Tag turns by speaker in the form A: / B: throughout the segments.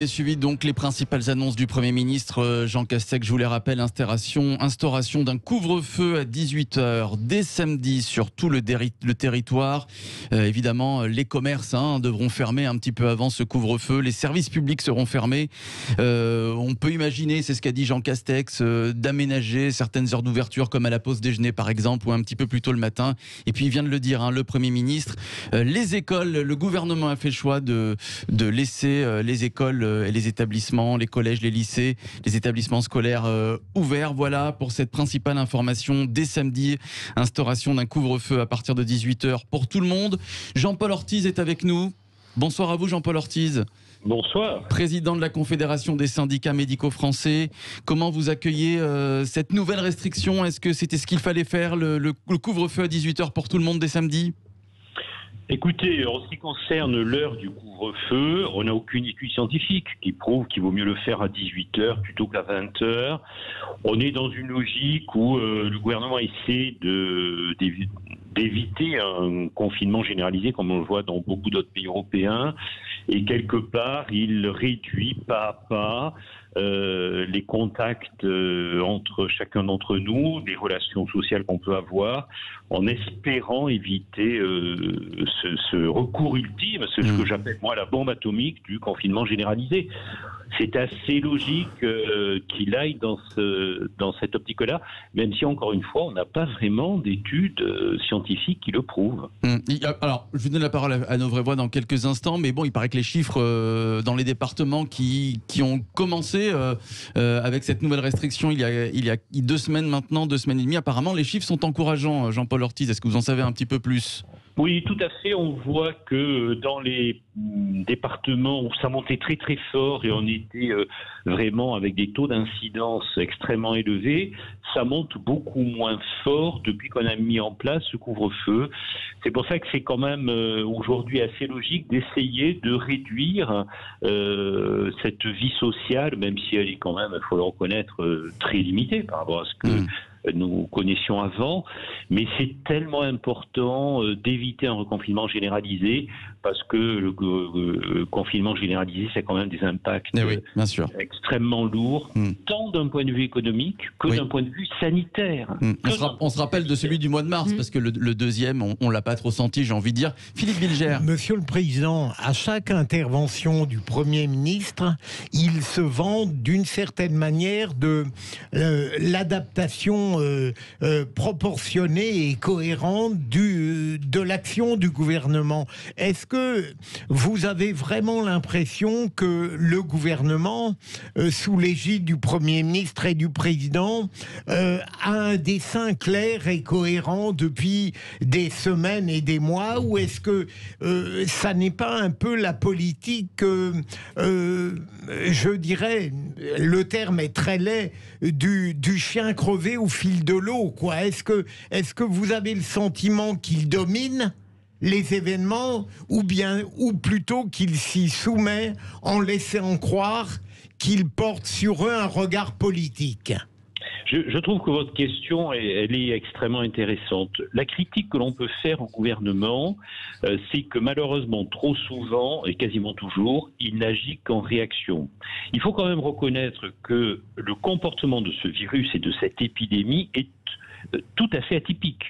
A: Et suivi donc les principales annonces du Premier ministre Jean Castex, je vous les rappelle, instauration d'un couvre-feu à 18 h dès samedi sur tout le territoire. Évidemment, les commerces devront fermer un petit peu avant ce couvre-feu. Les services publics seront fermés. On peut imaginer, c'est ce qu'a dit Jean Castex, d'aménager certaines heures d'ouverture comme à la pause déjeuner par exemple ou un petit peu plus tôt le matin. Et puis il vient de le dire, le Premier ministre, les écoles, le gouvernement a fait le choix de laisser les écoles et les établissements, les collèges, les lycées, les établissements scolaires ouverts. Voilà pour cette principale information. Dès samedi, instauration d'un couvre-feu à partir de 18 h pour tout le monde. Jean-Paul Ortiz est avec nous. Bonsoir à vous, Jean-Paul Ortiz.
B: Bonsoir.
A: Président de la Confédération des syndicats médicaux français. Comment vous accueillez cette nouvelle restriction? Est-ce que c'était ce qu'il fallait faire, le couvre-feu à 18 h pour tout le monde dès samedi?
B: Écoutez, en ce qui concerne l'heure du couvre-feu, on n'a aucune étude scientifique qui prouve qu'il vaut mieux le faire à 18 h plutôt qu'à 20 h. On est dans une logique où le gouvernement essaie d'éviter un confinement généralisé comme on le voit dans beaucoup d'autres pays européens. Et quelque part, il réduit pas à pas les contacts entre chacun d'entre nous, les relations sociales qu'on peut avoir, en espérant éviter ce recours ultime, c'est ce que j'appelle moi la bombe atomique du confinement généralisé. C'est assez logique qu'il aille dans cette optique-là, même si, encore une fois, on n'a pas vraiment d'études scientifiques qui le prouvent.
A: Alors, je vous donne la parole à Nos Vraies Voix dans quelques instants, mais bon, il paraît que les chiffres dans les départements qui ont commencé avec cette nouvelle restriction il y a 2 semaines maintenant, 2 semaines et demie, apparemment, les chiffres sont encourageants. Jean-Paul Ortiz, est-ce que vous en savez un petit peu plus ?
B: Oui, tout à fait. On voit que dans les départements où ça montait très très fort et on était vraiment avec des taux d'incidence extrêmement élevés, ça monte beaucoup moins fort depuis qu'on a mis en place ce couvre-feu. C'est pour ça que c'est quand même aujourd'hui assez logique d'essayer de réduire cette vie sociale, même si elle est quand même, il faut le reconnaître, très limitée par rapport à ce que nous connaissions avant, mais c'est tellement important d'éviter un reconfinement généralisé parce que le confinement généralisé, c'est quand même des impacts
A: bien sûr,
B: extrêmement lourds, tant d'un point de vue économique que d'un point de vue sanitaire.
A: On se rappelle de celui du mois de mars, parce que le deuxième, on ne l'a pas trop senti, j'ai envie de dire. Philippe Bilger.
C: Monsieur le Président, à chaque intervention du Premier ministre, il se vante d'une certaine manière de l'adaptation proportionnée et cohérente de l'action du gouvernement. Est-ce que vous avez vraiment l'impression que le gouvernement, sous l'égide du Premier ministre et du Président, a un dessein clair et cohérent depuis des semaines et des mois, ou est-ce que ça n'est pas un peu la politique, je dirais, le terme est très laid, du chien crevé au fil de l'eau, quoi. Est-ce que vous avez le sentiment qu'il domine les événements, ou plutôt qu'il s'y soumet en laissant croire qu'il porte sur eux un regard politique?
B: Je trouve que votre question, elle est extrêmement intéressante. La critique que l'on peut faire au gouvernement, c'est que malheureusement, trop souvent, et quasiment toujours, il n'agit qu'en réaction. Il faut quand même reconnaître que le comportement de ce virus et de cette épidémie est tout à fait atypique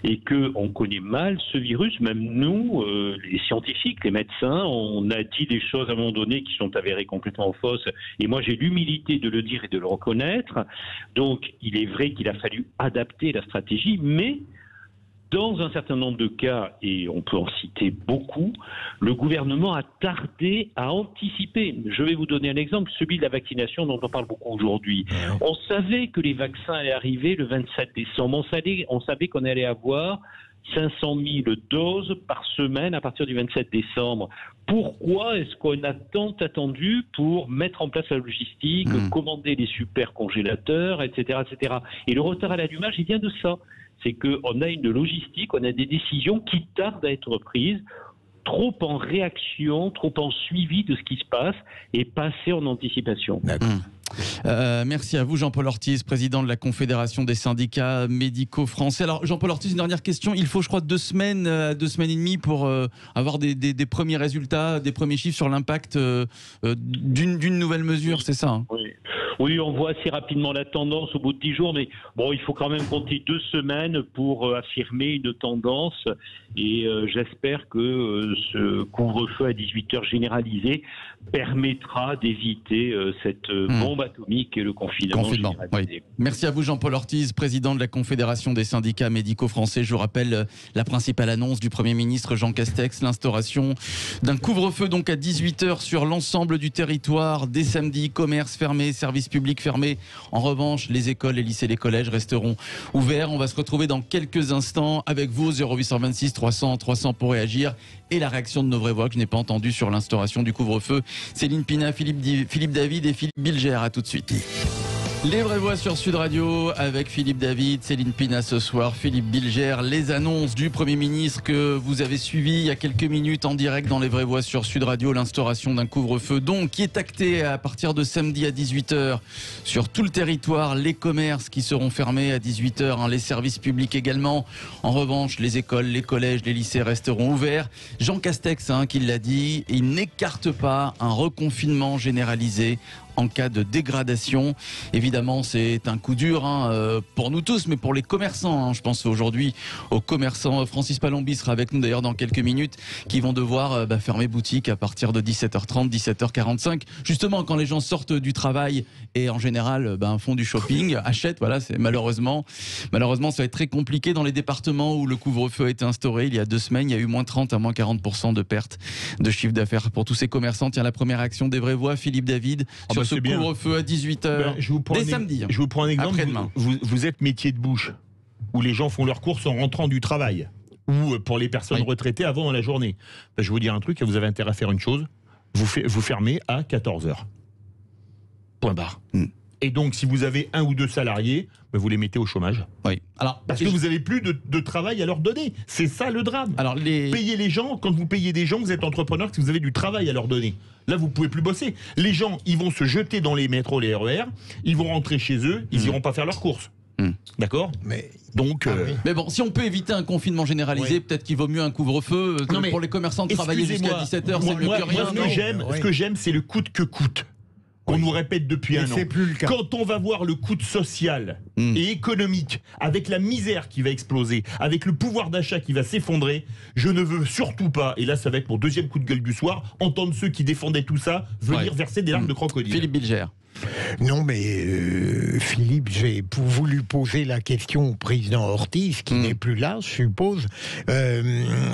B: et qu'on connaît mal ce virus. Même nous, les scientifiques, les médecins, on a dit des choses à un moment donné qui sont avérées complètement fausses, et moi j'ai l'humilité de le dire et de le reconnaître. Donc il est vrai qu'il a fallu adapter la stratégie, mais dans un certain nombre de cas, et on peut en citer beaucoup, le gouvernement a tardé à anticiper. Je vais vous donner un exemple, celui de la vaccination dont on parle beaucoup aujourd'hui. On savait que les vaccins allaient arriver le 27 décembre. On savait qu'on allait avoir 500 000 doses par semaine à partir du 27 décembre. Pourquoi est-ce qu'on a tant attendu pour mettre en place la logistique, commander les super congélateurs, etc., etc. Et le retard à l'allumage, il vient de ça. C'est qu'on a une logistique, on a des décisions qui tardent à être prises, trop en réaction, trop en suivi de ce qui se passe et pas assez en anticipation.
A: Merci à vous, Jean-Paul Ortiz, président de la Confédération des syndicats médicaux français. Alors, Jean-Paul Ortiz, une dernière question. Il faut, je crois, 2 semaines et demie pour avoir des premiers résultats, des premiers chiffres sur l'impact d'une nouvelle mesure, c'est ça, hein?
B: Oui, on voit assez rapidement la tendance au bout de 10 jours, mais bon, il faut quand même compter 2 semaines pour affirmer une tendance. Et j'espère que ce couvre-feu à 18h généralisé permettra d'éviter cette bombe atomique et le confinement généralisé.
A: Oui. Merci à vous, Jean-Paul Ortiz, président de la Confédération des syndicats médicaux français. Je vous rappelle la principale annonce du Premier ministre Jean Castex, l'instauration d'un couvre-feu donc à 18h sur l'ensemble du territoire. Dès samedi, commerces fermés, services publics fermés. En revanche, les écoles, les lycées, les collèges resteront ouverts. On va se retrouver dans quelques instants avec vous, 0826 300 300 pour réagir. Et la réaction de nos vraies voix que je n'ai pas entendue sur l'instauration du couvre-feu. Céline Pina, Philippe David et Philippe Bilger. À tout de suite. Les vraies voix sur Sud Radio avec Philippe David, Céline Pina ce soir, Philippe Bilger. Les annonces du Premier ministre que vous avez suivies il y a quelques minutes en direct dans les vraies voix sur Sud Radio. L'instauration d'un couvre-feu donc qui est acté à partir de samedi à 18h sur tout le territoire. Les commerces qui seront fermés à 18h, les services publics également. En revanche, les écoles, les collèges, les lycées resteront ouverts. Jean Castex qui l'a dit, il n'écarte pas un reconfinement généralisé en cas de dégradation. Évidemment, c'est un coup dur pour nous tous, mais pour les commerçants. Je pense aujourd'hui aux commerçants. Francis Palombi sera avec nous d'ailleurs dans quelques minutes, qui vont devoir fermer boutique à partir de 17h30, 17h45. Justement, quand les gens sortent du travail et en général font du shopping, achètent, voilà, c'est malheureusement, ça va être très compliqué dans les départements où le couvre-feu a été instauré. Il y a 2 semaines, il y a eu moins 30 à moins 40% de perte de chiffre d'affaires pour tous ces commerçants. Tiens, la première action des vraies voix, Philippe David, sur ce couvre-feu à 18h dès samedi.
D: Je vous prends un exemple. Vous êtes métier de bouche, où les gens font leurs courses en rentrant du travail, ou pour les personnes retraitées avant dans la journée. Je vais vous dire un truc, vous avez intérêt à faire une chose, vous fermez à 14h. Point barre. Et donc, si vous avez 1 ou 2 salariés, vous les mettez au chômage.
A: Oui. Alors,
D: parce que vous n'avez plus de travail à leur donner. C'est ça le drame. Alors, payez les gens, quand vous payez des gens, vous êtes entrepreneur, si vous avez du travail à leur donner. Là, vous ne pouvez plus bosser. Les gens, ils vont se jeter dans les métros, les RER, ils vont rentrer chez eux, ils n'iront pas faire leurs courses. D'accord. Mais donc,
A: mais bon, si on peut éviter un confinement généralisé, peut-être qu'il vaut mieux un couvre-feu. Pour les commerçants de travailler jusqu'à 17h, c'est mieux que rien.
D: Ce que j'aime, c'est le coûte que coûte. Qu'on nous répète depuis un an.
C: Plus le cas.
D: Quand on va voir le coût social et économique, avec la misère qui va exploser, avec le pouvoir d'achat qui va s'effondrer, je ne veux surtout pas, et là ça va être mon deuxième coup de gueule du soir, entendre ceux qui défendaient tout ça venir verser des larmes de crocodile.
A: Philippe Bilger.
C: Non, mais Philippe, j'ai voulu poser la question au président Ortiz, qui n'est plus là, je suppose.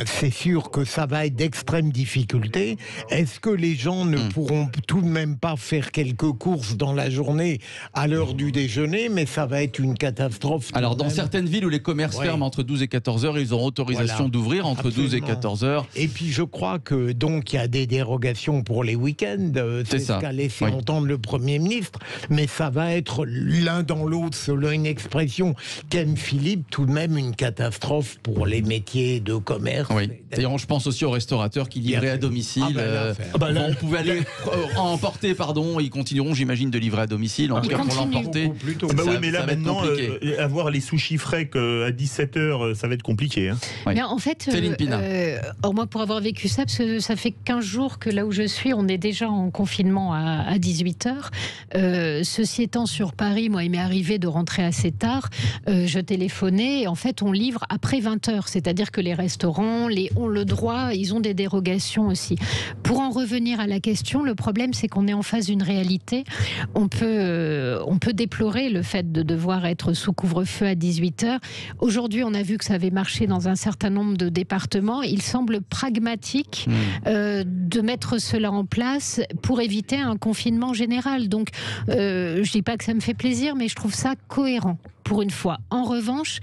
C: C'est sûr que ça va être d'extrême difficulté. Est-ce que les gens ne pourront tout de même pas faire quelques courses dans la journée à l'heure du déjeuner, mais ça va être une catastrophe.
A: Alors, dans certaines villes où les commerces ferment entre 12 et 14 heures, ils auront autorisation d'ouvrir entre 12 et 14 heures.
C: Et puis, je crois que donc il y a des dérogations pour les week-ends. C'est ce qu'a laissé entendre le Premier ministre. Mais ça va être l'un dans l'autre, selon une expression qu'aime Philippe, tout de même une catastrophe pour les métiers de commerce.
A: D'ailleurs, je pense aussi aux restaurateurs qui livraient à domicile. On pouvait aller emporter, ils continueront, j'imagine, de livrer à domicile, en tout cas pour l'emporter.
D: Oui, mais là maintenant, avoir les sushis frais à 17h, ça va être compliqué.
E: Mais en fait, moi, pour avoir vécu ça, parce que ça fait 15 jours que là où je suis, on est déjà en confinement à 18h. Ceci étant, sur Paris, moi, il m'est arrivé de rentrer assez tard. Je téléphonais et en fait, on livre après 20h. C'est-à-dire que les restaurants ont le droit, ils ont des dérogations aussi. Pour en revenir à la question, le problème, c'est qu'on est en face d'une réalité. On peut déplorer le fait de devoir être sous couvre-feu à 18h. Aujourd'hui, on a vu que ça avait marché dans un certain nombre de départements. Il semble pragmatique de mettre cela en place pour éviter un confinement général. Donc, je ne dis pas que ça me fait plaisir, mais je trouve ça cohérent pour une fois. En revanche,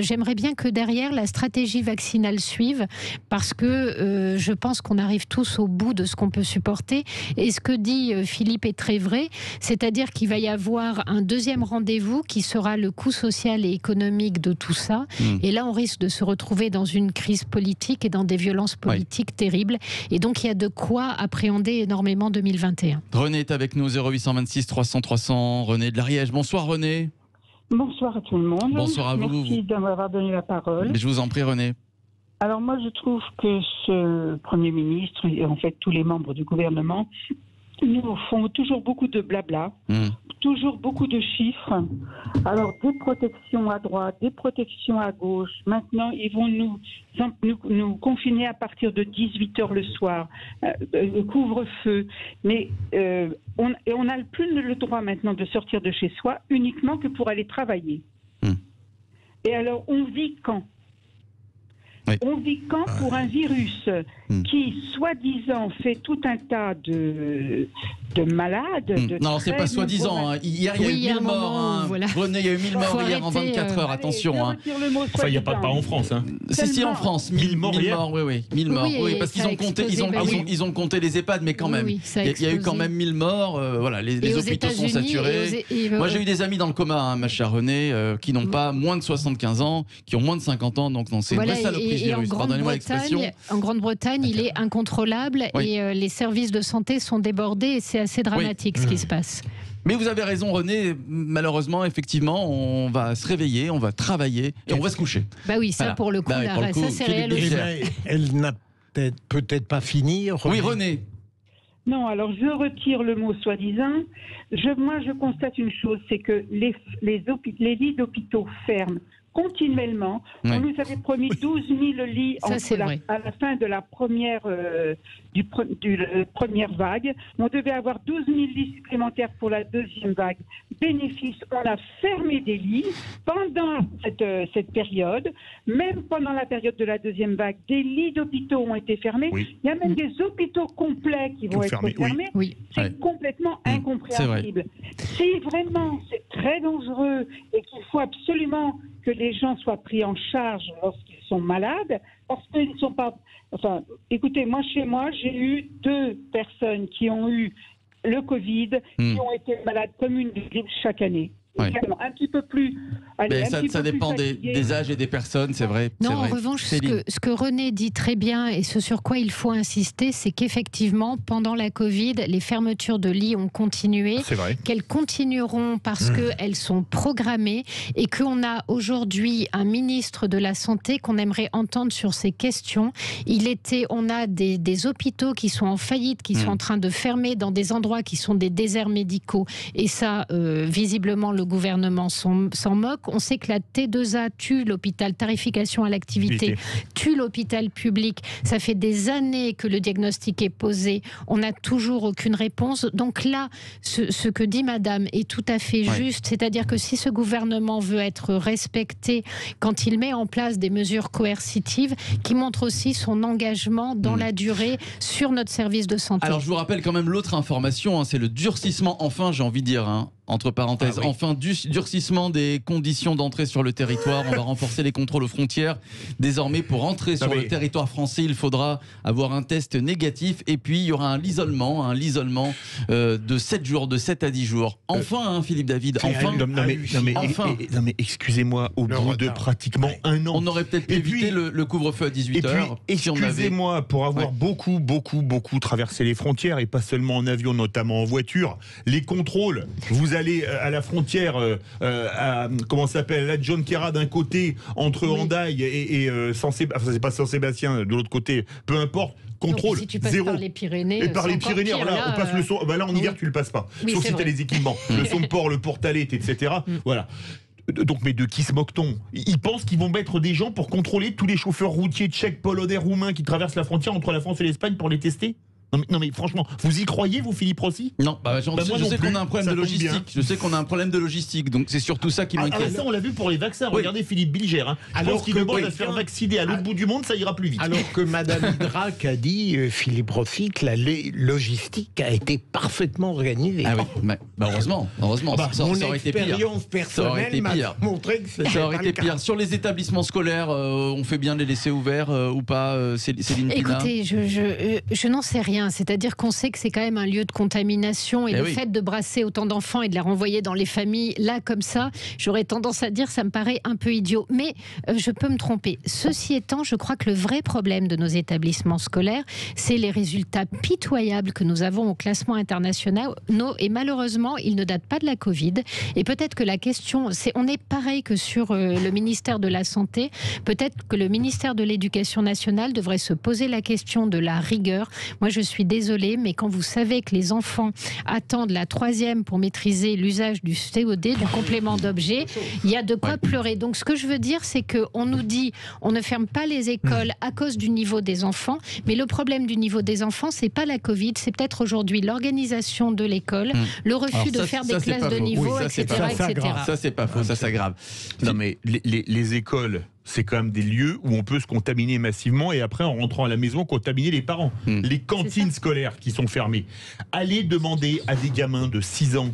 E: j'aimerais bien que derrière, la stratégie vaccinale suive, parce que je pense qu'on arrive tous au bout de ce qu'on peut supporter. Et ce que dit Philippe est très vrai, c'est-à-dire qu'il va y avoir un deuxième rendez-vous qui sera le coût social et économique de tout ça. Et là, on risque de se retrouver dans une crise politique et dans des violences politiques terribles. Et donc, il y a de quoi appréhender énormément 2021.
A: René est avec nous, 0826 300 300. René de l'Ariège. Bonsoir René.
F: Bonsoir à tout le monde.
A: Bonsoir à vous.
F: Merci d'avoir donné la parole.
A: Je vous en prie René.
F: Alors moi, je trouve que ce Premier ministre et en fait tous les membres du gouvernement nous font toujours beaucoup de blabla, toujours beaucoup de chiffres. Alors des protections à droite, des protections à gauche. Maintenant, ils vont nous confiner à partir de 18h le soir, le couvre-feu. Mais on n'a plus le droit maintenant de sortir de chez soi uniquement que pour aller travailler. Et alors, on vit quand ? On vit quand pour un virus qui, soi-disant, fait tout un tas de malades.
A: Non, c'est pas soi-disant. Hier, il y a eu 1000 morts. René, il y a eu 1000 morts hier en 24 heures. Attention.
D: Enfin, il n'y a pas en France. Hein.
A: Si, en France. 1000 morts hier. Oui. 1000 morts. Oui, parce qu'ils ont compté, ils ont compté les EHPAD, mais quand même. Il y a eu quand même 1000 morts. Voilà, les hôpitaux sont saturés. Moi, j'ai eu des amis dans le coma, ma chère René, qui n'ont pas moins de 75 ans, qui ont moins de 50 ans. Donc, c'est une vraie saloperie ce virus. Pardonnez-moi l'expression.
E: En Grande-Bretagne, il est incontrôlable et les services de santé sont débordés et c'est assez dramatique ce qui se passe.
A: Mais vous avez raison René, malheureusement, effectivement, on va se réveiller, on va travailler et on va se coucher.
E: Bah oui, ça pour le coup, ça c'est réel aussi.
C: Elle n'a peut-être pas fini.
A: Oui René.
F: Non, alors je retire le mot soi-disant. Moi je constate une chose, c'est que les lits d'hôpitaux ferment continuellement. On nous avait promis 12 000 lits à la fin de la première vague. On devait avoir 12 000 lits supplémentaires pour la deuxième vague. Bénéfice, on a fermé des lits pendant cette période. Même pendant la période de la deuxième vague, des lits d'hôpitaux ont été fermés. Il y a même des hôpitaux complets qui vont être fermés. C'est complètement incompréhensible. Si vraiment c'est très dangereux et qu'il faut absolument que les gens soient pris en charge lorsqu'ils sont malades, parce qu'ils ne sont pas... Enfin, écoutez, chez moi, j'ai eu 2 personnes qui ont eu le Covid, qui ont été malades comme une grippe chaque année. Un petit peu plus...
A: ça dépend des âges et des personnes, c'est vrai.
E: Non, en revanche, ce que René dit très bien et ce sur quoi il faut insister, c'est qu'effectivement, pendant la Covid, les fermetures de lits ont continué, qu'elles continueront parce qu'elles sont programmées et qu'on a aujourd'hui un ministre de la Santé qu'on aimerait entendre sur ces questions. On a des hôpitaux qui sont en faillite, qui sont en train de fermer dans des endroits qui sont des déserts médicaux. Et ça, visiblement, le gouvernement s'en moque. On sait que la T2A tue l'hôpital, tarification à l'activité, tue l'hôpital public. Ça fait des années que le diagnostic est posé. On n'a toujours aucune réponse. Donc là, ce que dit madame est tout à fait juste. C'est-à-dire que si ce gouvernement veut être respecté quand il met en place des mesures coercitives, qui montrent aussi son engagement dans la durée sur notre service de santé.
A: Alors je vous rappelle quand même l'autre information, c'est le durcissement, enfin j'ai envie de dire, entre parenthèses, enfin durcissement des conditions d'entrée sur le territoire. On va renforcer les contrôles aux frontières. Désormais, pour entrer sur le territoire français, il faudra avoir un test négatif et puis il y aura l'isolement de 7 jours, de 7 à 10 jours. Enfin, Philippe David, enfin.
D: Non mais excusez-moi, au bout de pratiquement un an.
A: On aurait peut-être pu éviter le couvre-feu à 18h.
D: Excusez-moi, pour avoir beaucoup traversé les frontières et pas seulement en avion, notamment en voiture, les contrôles, vous allez à la frontière à la John Kerra d'un côté, entre Hendaye et c'est pas Saint-Sébastien de l'autre côté, peu importe. Contrôle,
E: si tu passes
D: zéro.
E: Par les Pyrénées,
D: et par les Pyrénées, on passe le son. Là, en hiver, tu le passes pas. Sauf si tu as les équipements. Le son de port, le porte-alette, etc. Voilà. Donc, mais de qui se moque-t-on? Ils pensent qu'ils vont mettre des gens pour contrôler tous les chauffeurs routiers tchèques, polonais, roumains qui traversent la frontière entre la France et l'Espagne pour les tester? Non mais franchement, vous y croyez, vous, Philippe Rossi?
A: Non, je sais qu'on a un problème de logistique.
D: Bien.
A: Je sais qu'on a un problème de logistique, donc c'est surtout ça qui m'inquiète.
D: Ça, on l'a vu pour les vaccins.
A: Oui.
D: Regardez Philippe Bilger. Alors qu'il demande à se faire vacciner à l'autre bout du monde, ça ira plus vite.
C: Alors que Madame Hydrac a dit, Philippe Rossi, que la logistique a été parfaitement organisée.
A: Ah oui, heureusement. Ça aurait été pire.
C: Mon expérience personnelle m'a montré que
A: ça aurait été pire. Sur les établissements scolaires, on fait bien de les laisser ouverts ou pas, Céline Pina?
E: Écoutez, je n'en sais rien. C'est-à-dire qu'on sait que c'est quand même un lieu de contamination et le fait de brasser autant d'enfants et de les renvoyer dans les familles, là, comme ça, j'aurais tendance à dire ça me paraît un peu idiot. Mais je peux me tromper. Ceci étant, je crois que le vrai problème de nos établissements scolaires, c'est les résultats pitoyables que nous avons au classement international. Et malheureusement, ils ne datent pas de la Covid. Et peut-être que la question, on est pareil que sur le ministère de la Santé. Peut-être que le ministère de l'Éducation nationale devrait se poser la question de la rigueur. Moi, je suis désolée, mais quand vous savez que les enfants attendent la 3e pour maîtriser l'usage du COD, du complément d'objet, il y a de quoi pleurer. Donc, ce que je veux dire, c'est qu'on nous dit, on ne ferme pas les écoles à cause du niveau des enfants, mais le problème du niveau des enfants, c'est pas la Covid, c'est peut-être aujourd'hui l'organisation de l'école, le refus de faire des classes de niveau, etc.
A: Ça, c'est pas faux, ça s'aggrave.
D: Non, mais les écoles, c'est quand même des lieux où on peut se contaminer massivement et après, en rentrant à la maison, contaminer les parents. Les cantines scolaires qui sont fermées. Allez demander à des gamins de 6 ans,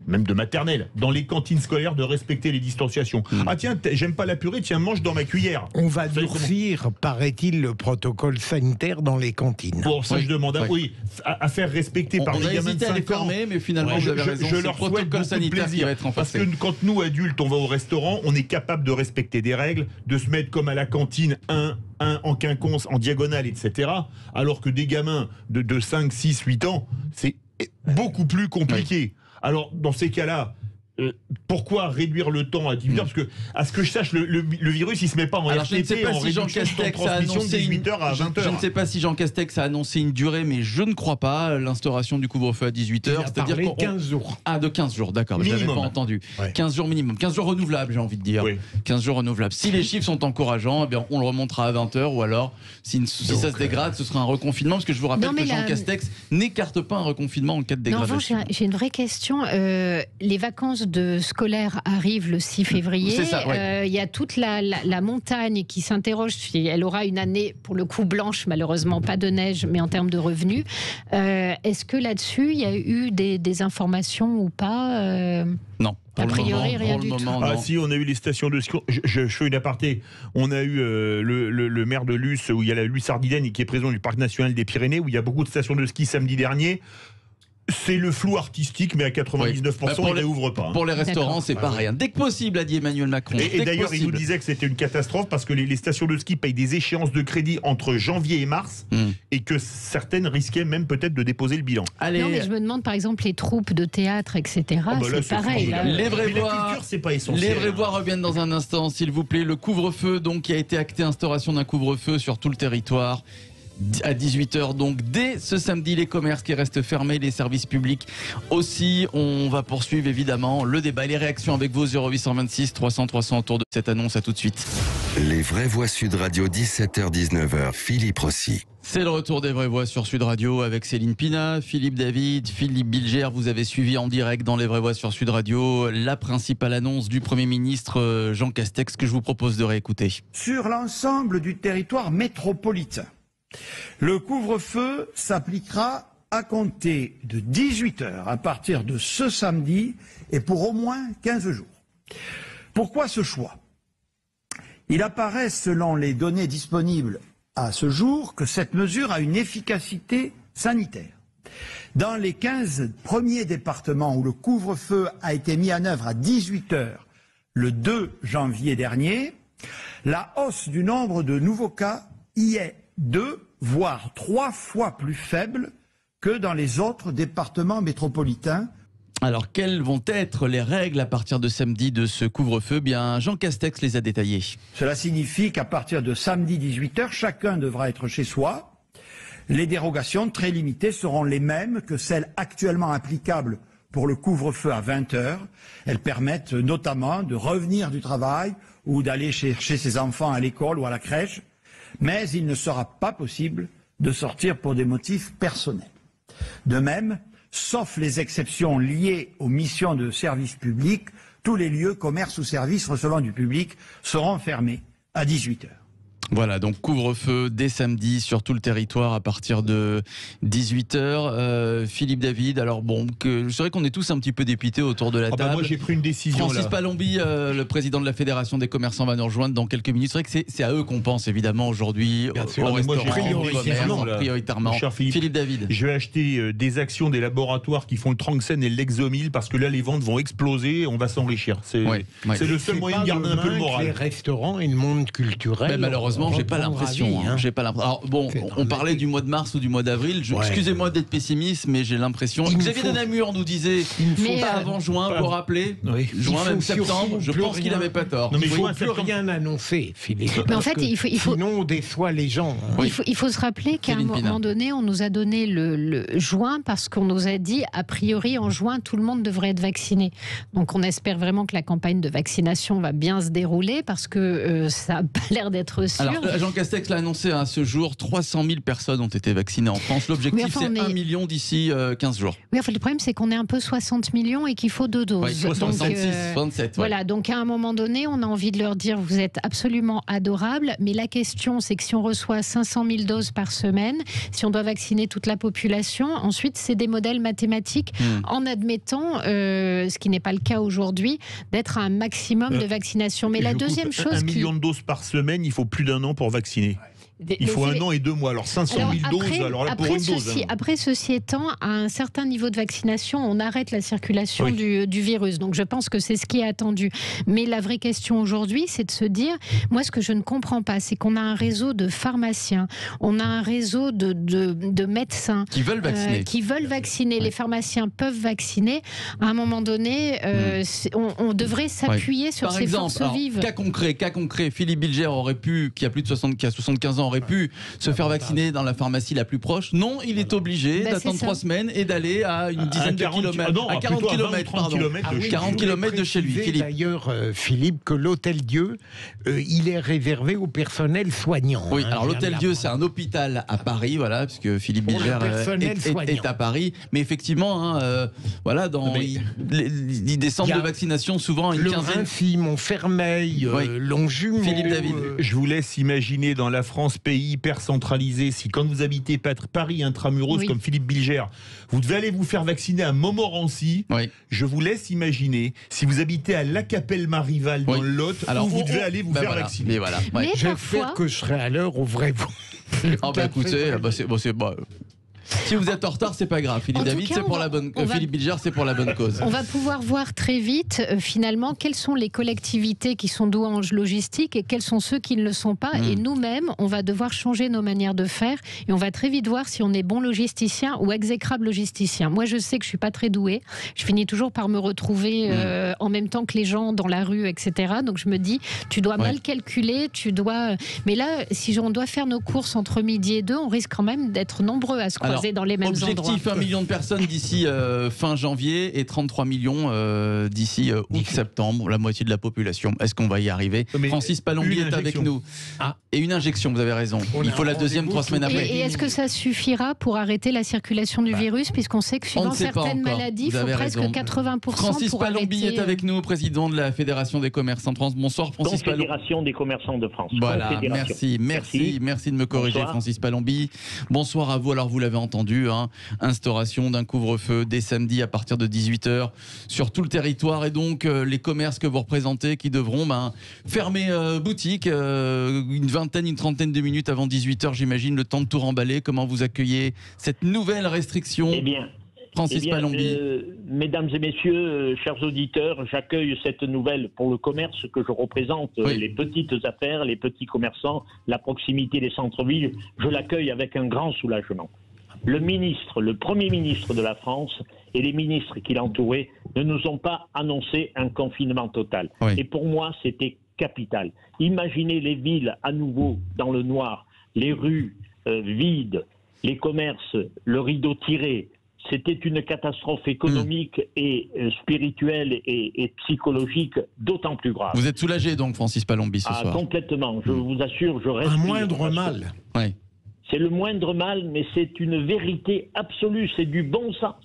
D: même de maternelle, dans les cantines scolaires, de respecter les distanciations. Ah tiens, j'aime pas la purée, tiens, mange dans ma cuillère.
C: On va durcir, paraît-il, le protocole sanitaire dans les cantines.
D: Bon, ça je demande à faire respecter par les gamins de 5 ans.
A: On a hésité à les fermer, mais finalement, vous avez raison,
D: je leur souhaite beaucoup de plaisir. Parce que quand nous, adultes, on va au restaurant, on est capable de respecter des règles, de se mettre comme à la cantine, un en quinconce, en diagonale, etc. Alors que des gamins de 5, 6, 8 ans, c'est beaucoup plus compliqué. Alors, dans ces cas-là, pourquoi réduire le temps à 18h? Parce que, à ce que je sache, le virus, il se met pas en RTT, en réduction de transmission de 18h à 20h.
A: Je ne sais pas si Jean Castex a annoncé une durée, mais je ne crois pas, l'instauration du couvre-feu à 18h.
C: C'est-à-dire 15 jours.
A: Ah, de 15 jours, d'accord, je n'avais pas entendu. 15 jours minimum, 15 jours renouvelables, j'ai envie de dire. 15 jours renouvelables. Si les chiffres sont encourageants, eh bien, on le remontera à 20h, ou alors, si ça se dégrade, ce sera un reconfinement, parce que je vous rappelle que Jean Castex n'écarte pas un reconfinement en cas de dégradation.
E: Non, j'ai une vraie question. Les vacances scolaire arrive le 6 février.
A: C'est ça,
E: y a toute la montagne qui s'interroge si elle aura une année, pour le coup, blanche, malheureusement pas de neige, mais en termes de revenus. Est-ce que là-dessus, il y a eu des informations ou pas
A: Non.
E: A priori, rien du tout.
D: Ah si, on a eu les stations de ski. Je fais une aparté. On a eu le maire de Luce, où il y a la Luce Ardiden, qui est président du Parc National des Pyrénées, où il y a beaucoup de stations de ski samedi dernier. C'est le flou artistique, mais à 99%, il ne réouvre pas.
A: Pour les restaurants, c'est pas rien. Dès que possible, a dit Emmanuel Macron.
D: Et d'ailleurs, il nous disait que c'était une catastrophe parce que les stations de ski payent des échéances de crédit entre janvier et mars et que certaines risquaient même peut-être de déposer le bilan.
E: Non, mais je me demande, par exemple, les troupes de théâtre, etc. C'est pareil. Là.
A: Les vrais
D: voix, la culture, c'est pas essentiel.
A: Les vraies voix reviennent dans un instant, s'il vous plaît. Le couvre-feu, donc, qui a été acté, instauration d'un couvre-feu sur tout le territoire. À 18h, donc dès ce samedi, les commerces qui restent fermés, les services publics aussi. On va poursuivre évidemment le débat et les réactions avec vous, 0826 300 300 autour de cette annonce. À tout de suite.
G: Les vraies voix Sud Radio, 17h-19h, Philippe Rossi.
A: C'est le retour des vraies voix sur Sud Radio avec Céline Pina, Philippe David, Philippe Bilger. Vous avez suivi en direct dans les vraies voix sur Sud Radio la principale annonce du Premier ministre Jean Castex que je vous propose de réécouter.
H: Sur l'ensemble du territoire métropolitain, le couvre-feu s'appliquera à compter de 18h à partir de ce samedi et pour au moins 15 jours. Pourquoi ce choix? Il apparaît, selon les données disponibles à ce jour, que cette mesure a une efficacité sanitaire. Dans les 15 premiers départements où le couvre-feu a été mis en œuvre à 18h le 2 janvier dernier, la hausse du nombre de nouveaux cas y est 2 voire 3 fois plus faible que dans les autres départements métropolitains.
A: Alors, quelles vont être les règles à partir de samedi de ce couvre-feu? Bien, Jean Castex les a détaillées.
H: Cela signifie qu'à partir de samedi 18h, chacun devra être chez soi. Les dérogations très limitées seront les mêmes que celles actuellement applicables pour le couvre-feu à 20h. Elles permettent notamment de revenir du travail ou d'aller chercher ses enfants à l'école ou à la crèche. Mais il ne sera pas possible de sortir pour des motifs personnels. De même, sauf les exceptions liées aux missions de service public, tous les lieux, commerces ou services recevant du public seront fermés à 18h.
A: Voilà, donc couvre-feu dès samedi sur tout le territoire à partir de 18h. Philippe David, alors bon, c'est vrai qu'on est tous un petit peu dépités autour de la table.
D: Moi j'ai pris une décision.
A: Francis Palombi, le président de la Fédération des commerçants, va nous rejoindre dans quelques minutes. C'est vrai que c'est à eux qu'on pense évidemment aujourd'hui, au restaurant, prioritairement. Philippe David.
D: Je vais acheter des actions des laboratoires qui font le Tranxène et le Lexomil parce que là les ventes vont exploser, on va s'enrichir. C'est le seul moyen de garder un peu le moral.
C: Les restaurants et le monde culturel.
A: Mais malheureusement, j'ai pas l'impression. J'ai pas l'impression. Alors bon, on parlait du mois de mars ou du mois d'avril. Excusez-moi d'être pessimiste, mais j'ai l'impression. Xavier de Namur nous disait pas avant juin, vous rappelez. Juin, même septembre. Je pense qu'il n'avait pas tort.
C: Non, mais il ne faut plus rien annoncer, Philippe.
E: Mais en fait, il faut.
C: Sinon, on déçoit les gens.
E: Il faut se rappeler qu'à un moment donné, on nous a donné le juin parce qu'on nous a dit a priori en juin tout le monde devrait être vacciné. Donc on espère vraiment que la campagne de vaccination va bien se dérouler parce que ça n'a pas l'air d'être sûr.
A: Alors, Jean Castex l'a annoncé à ce jour, 300 000 personnes ont été vaccinées en France. L'objectif, c'est 1 million d'ici 15 jours.
E: Oui, en fait, le problème, c'est qu'on est un peu 60 millions et qu'il faut 2 doses.
A: Oui, 66, 67.
E: Voilà, donc à un moment donné, on a envie de leur dire, vous êtes absolument adorables, mais la question, c'est que si on reçoit 500 000 doses par semaine, si on doit vacciner toute la population, ensuite, c'est des modèles mathématiques en admettant, ce qui n'est pas le cas aujourd'hui, d'être à un maximum de vaccination. Mais la deuxième chose...
D: 1 million de doses par semaine, il faut plus d'1 an pour vacciner. Il faut 1 an et 2 mois. Alors 500 000 doses, alors là pour une dose.
E: Après, ceci étant, à un certain niveau de vaccination, on arrête la circulation du virus. Donc je pense que c'est ce qui est attendu. Mais la vraie question aujourd'hui, c'est de se dire, moi ce que je ne comprends pas, c'est qu'on a un réseau de pharmaciens, on a un réseau de médecins
A: qui veulent vacciner.
E: Les pharmaciens peuvent vacciner. À un moment donné, on devrait s'appuyer sur ces forces vives.
A: Cas concret, Philippe Bilger aurait pu, qui a 75 ans, aurait pu se faire vacciner dans la pharmacie la plus proche. Non, il est obligé d'attendre 3 semaines et d'aller à une dizaine de kilomètres. À 40 km, pardon. 40 km de chez lui, Philippe.
C: D'ailleurs, Philippe, que l'Hôtel Dieu, il est réservé au personnel soignant.
A: Oui, alors l'Hôtel Dieu, c'est un hôpital à Paris, voilà, puisque Philippe Bilger est à Paris. Mais effectivement, voilà, dans des centres de vaccination, souvent une quinzaine.
C: Vinci, Montfermeil, Longjumeau.
A: Philippe David.
D: Je vous laisse imaginer dans la France, pays hyper centralisé, si quand vous habitez Paris intramuros comme Philippe Bilger, vous devez aller vous faire vacciner à Montmorency, je vous laisse imaginer si vous habitez à La Capelle-Marival dans le Lot, où vous devez aller vous faire vacciner.
E: Mais
C: j'espère que je serai à l'heure au vrai bout.
A: Écoutez, c'est si vous êtes en retard, c'est pas grave. Philippe David, c'est pour la bonne. Philippe Bilger, c'est pour la bonne cause.
E: On va pouvoir voir très vite, finalement, quelles sont les collectivités qui sont douées en logistique et quels sont ceux qui ne le sont pas. Et nous-mêmes, on va devoir changer nos manières de faire. Et on va très vite voir si on est bon logisticien ou exécrable logisticien. Moi, je sais que je suis pas très douée. Je finis toujours par me retrouver en même temps que les gens dans la rue, etc. Donc je me dis, tu dois mal calculer, tu dois. Mais là, si on doit faire nos courses entre midi et 2, on risque quand même d'être nombreux à se croiser dans les mêmes
A: objectif,
E: endroits.
A: 1 million de personnes d'ici fin janvier et 33 millions d'ici août-septembre, la moitié de la population. Est-ce qu'on va y arriver? Francis Palombi est avec nous. Et une injection, vous avez raison. Il faut la deuxième 3 semaines après.
E: Et est-ce que ça suffira pour arrêter la circulation du virus, puisqu'on sait que suivant certaines maladies, il faut presque 80%
A: Francis
E: pour
A: Palombi
E: arrêter...
A: est avec nous, président de la Fédération des commerçants de France. Bonsoir Francis Palombi.
B: Fédération des commerçants de France.
A: Voilà, merci de me corriger. Bonsoir. Francis Palombi. Bonsoir à vous. Alors vous l'avez entendu, instauration d'un couvre-feu dès samedi à partir de 18h sur tout le territoire, et donc les commerces que vous représentez qui devront fermer boutique une trentaine de minutes avant 18h, j'imagine, le temps de tout remballer. Comment vous accueillez cette nouvelle restriction? Francis Palombi.
B: Mesdames et messieurs, chers auditeurs, j'accueille cette nouvelle pour le commerce que je représente, les petites affaires, les petits commerçants, la proximité des centres-villes. Je l'accueille avec un grand soulagement. Le Premier ministre de la France et les ministres qui l'entouraient ne nous ont pas annoncé un confinement total. Et pour moi, c'était capital. Imaginez les villes à nouveau dans le noir, les rues vides, les commerces, le rideau tiré. C'était une catastrophe économique et spirituelle et psychologique d'autant plus grave.
A: Vous êtes soulagé donc, Francis Palombi, ce soir?
B: Complètement. Je vous assure, je respire.
C: Un moindre mal.
I: C'est le moindre mal, mais c'est une vérité absolue, c'est du bon sens.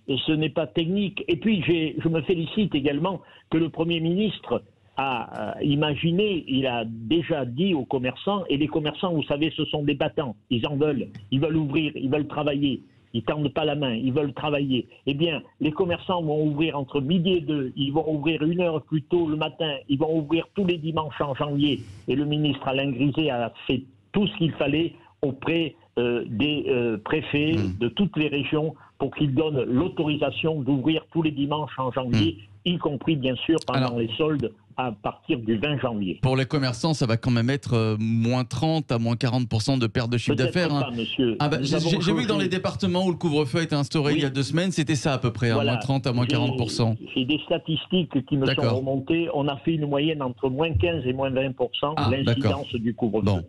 I: Et ce n'est pas technique. Et puis, je me félicite également que le Premier ministre a imaginé, il a déjà dit aux commerçants, et les commerçants, vous savez, ce sont des battants, ils en veulent, ils veulent ouvrir, ils veulent travailler. Ils ne tendent pas la main, ils veulent travailler. Eh bien, les commerçants vont ouvrir entre midi et 2, ils vont ouvrir 1 heure plus tôt le matin, ils vont ouvrir tous les dimanches en janvier. Et le ministre Alain Griset a fait tout ce qu'il fallait auprès des préfets de toutes les régions pour qu'ils donnent l'autorisation d'ouvrir tous les dimanches en janvier, y compris bien sûr pendant les soldes à partir du 20 janvier.
A: Pour les commerçants, ça va quand même être moins 30 à moins 40% de perte de chiffre d'affaires.
I: Pas, monsieur.
A: J'ai vu que dans les départements où le couvre-feu a été instauré il y a 2 semaines, c'était ça à peu près, moins 30 à moins 40%.
I: J'ai des statistiques qui me sont remontées. On a fait une moyenne entre moins 15 et moins 20% l'incidence du couvre-feu.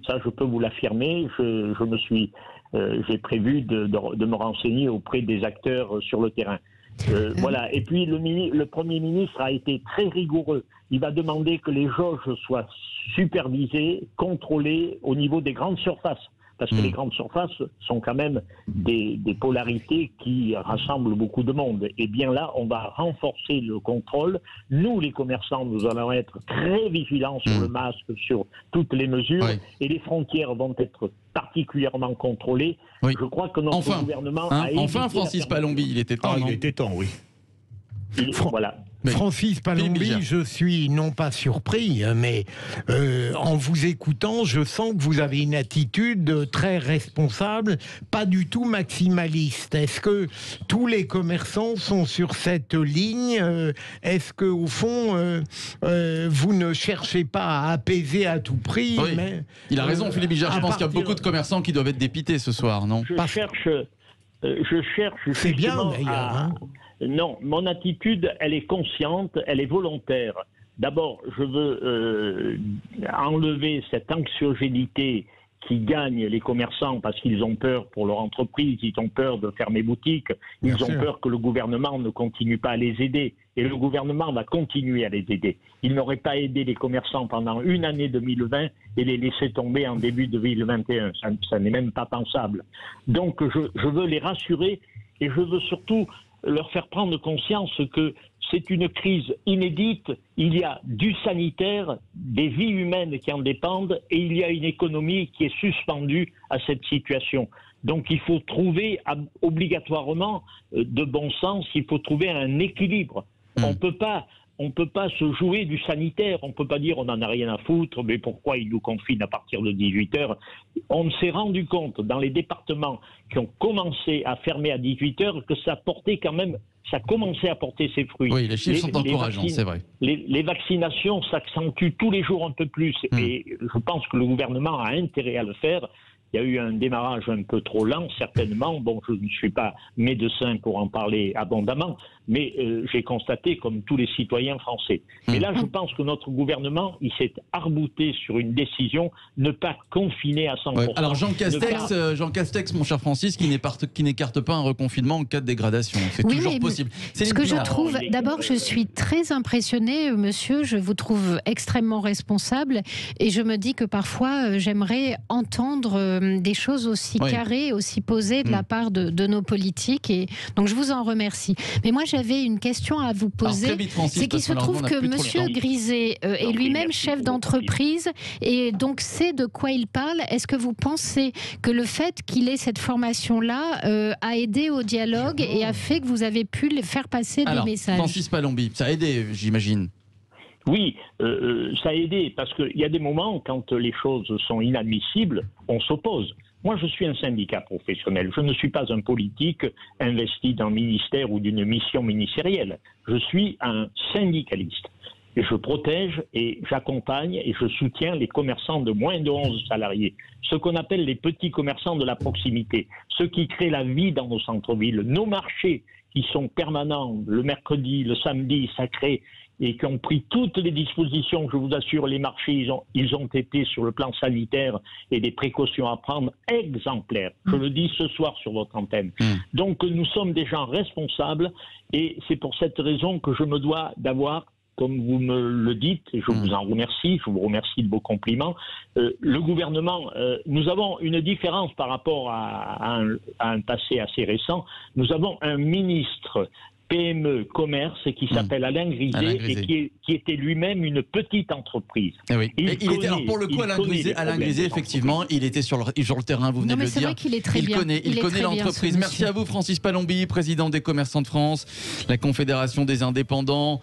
I: Ça, je peux vous l'affirmer. J'ai prévu de me renseigner auprès des acteurs sur le terrain. Voilà. Et puis le Premier ministre a été très rigoureux. Il va demander que les jauges soient supervisées, contrôlées au niveau des grandes surfaces. Parce que les grandes surfaces sont quand même des polarités qui rassemblent beaucoup de monde. Et bien là, on va renforcer le contrôle. Nous, les commerçants, nous allons être très vigilants sur le masque, sur toutes les mesures. Et les frontières vont être particulièrement contrôlées. Je crois que notre gouvernement a
A: enfin, Francis Palombi, il était temps.
D: Il était temps, oui.
I: Voilà.
C: Francis Palombi, je suis non pas surpris, mais en vous écoutant, je sens que vous avez une attitude très responsable, pas du tout maximaliste. Est-ce que tous les commerçants sont sur cette ligne? Est-ce que au fond, vous ne cherchez pas à apaiser à tout prix? Mais,
A: il a raison, Philippe Bijard. Je pense qu'il y a beaucoup de commerçants qui doivent être dépités ce soir, non?
I: Je cherche.
C: C'est bien d'ailleurs.
I: Non, mon attitude, elle est consciente, elle est volontaire. D'abord, je veux enlever cette anxiogénité qui gagne les commerçants parce qu'ils ont peur pour leur entreprise, ils ont peur de fermer boutique, ils ont peur que le gouvernement ne continue pas à les aider. Et le gouvernement va continuer à les aider. Il n'aurait pas aidé les commerçants pendant une année 2020 et les laisser tomber en début 2021. Ça n'est même pas pensable. Donc je veux les rassurer et je veux surtout leur faire prendre conscience que c'est une crise inédite, il y a du sanitaire, des vies humaines qui en dépendent et il y a une économie qui est suspendue à cette situation. Donc il faut trouver obligatoirement de bon sens, il faut trouver un équilibre. On ne peut pas se jouer du sanitaire, on ne peut pas dire on n'en a rien à foutre, mais pourquoi ils nous confinent à partir de 18h? On s'est rendu compte dans les départements qui ont commencé à fermer à 18h que ça portait quand même, ça commençait à porter ses fruits.
A: Oui, les chiffres sont encourageants, c'est vrai.
I: Les vaccinations s'accentuent tous les jours un peu plus et je pense que le gouvernement a intérêt à le faire. Il y a eu un démarrage un peu trop lent, certainement. Bon, je ne suis pas médecin pour en parler abondamment, mais j'ai constaté, comme tous les citoyens français. Mais là, je pense que notre gouvernement, il s'est arc-bouté sur une décision, ne pas confiner à 100%.
A: Ouais. Alors Jean Castex, mon cher Francis, qui n'écarte pas un reconfinement en cas de dégradation. C'est toujours possible.
E: Ce que je trouve, d'abord, je suis très impressionnée, monsieur, je vous trouve extrêmement responsable, et je me dis que parfois, j'aimerais entendre des choses aussi carrées, aussi posées de la part de nos politiques. Et donc je vous en remercie. Mais moi j'avais une question à vous poser. C'est qu'il se trouve que monsieur Griset est lui-même chef d'entreprise et donc sait de quoi il parle. Est-ce que vous pensez que le fait qu'il ait cette formation-là a aidé au dialogue et a fait que vous avez pu faire passer des messages?
A: Francis Palombi, ça a aidé, j'imagine.
I: Oui, ça a aidé, parce qu'il y a des moments, quand les choses sont inadmissibles, on s'oppose. Moi, je suis un syndicat professionnel. Je ne suis pas un politique investi d'un ministère ou d'une mission ministérielle. Je suis un syndicaliste. Et je protège et j'accompagne et je soutiens les commerçants de moins de 11 salariés. Ce qu'on appelle les petits commerçants de la proximité. Ceux qui créent la vie dans nos centres-villes. Nos marchés qui sont permanents, le mercredi, le samedi, sacrés, et qui ont pris toutes les dispositions, je vous assure, les marchés, ils ont été sur le plan sanitaire et des précautions à prendre exemplaires. Je le dis ce soir sur votre antenne. Donc nous sommes des gens responsables et c'est pour cette raison que je me dois d'avoir comme vous me le dites, et je vous en remercie, je vous remercie de vos compliments. Le gouvernement, nous avons une différence par rapport à un passé assez récent. Nous avons un ministre PME Commerce qui s'appelle Alain Griset et qui était lui-même une petite entreprise.
A: Oui. Il était, alors pour le coup, Alain Griset, effectivement, il était sur le terrain, vous venez de le dire.
E: Vrai qu'il est très bien.
A: Il connaît l'entreprise. Merci à vous, Francis Palombi, président des commerçants de France, la Confédération des indépendants.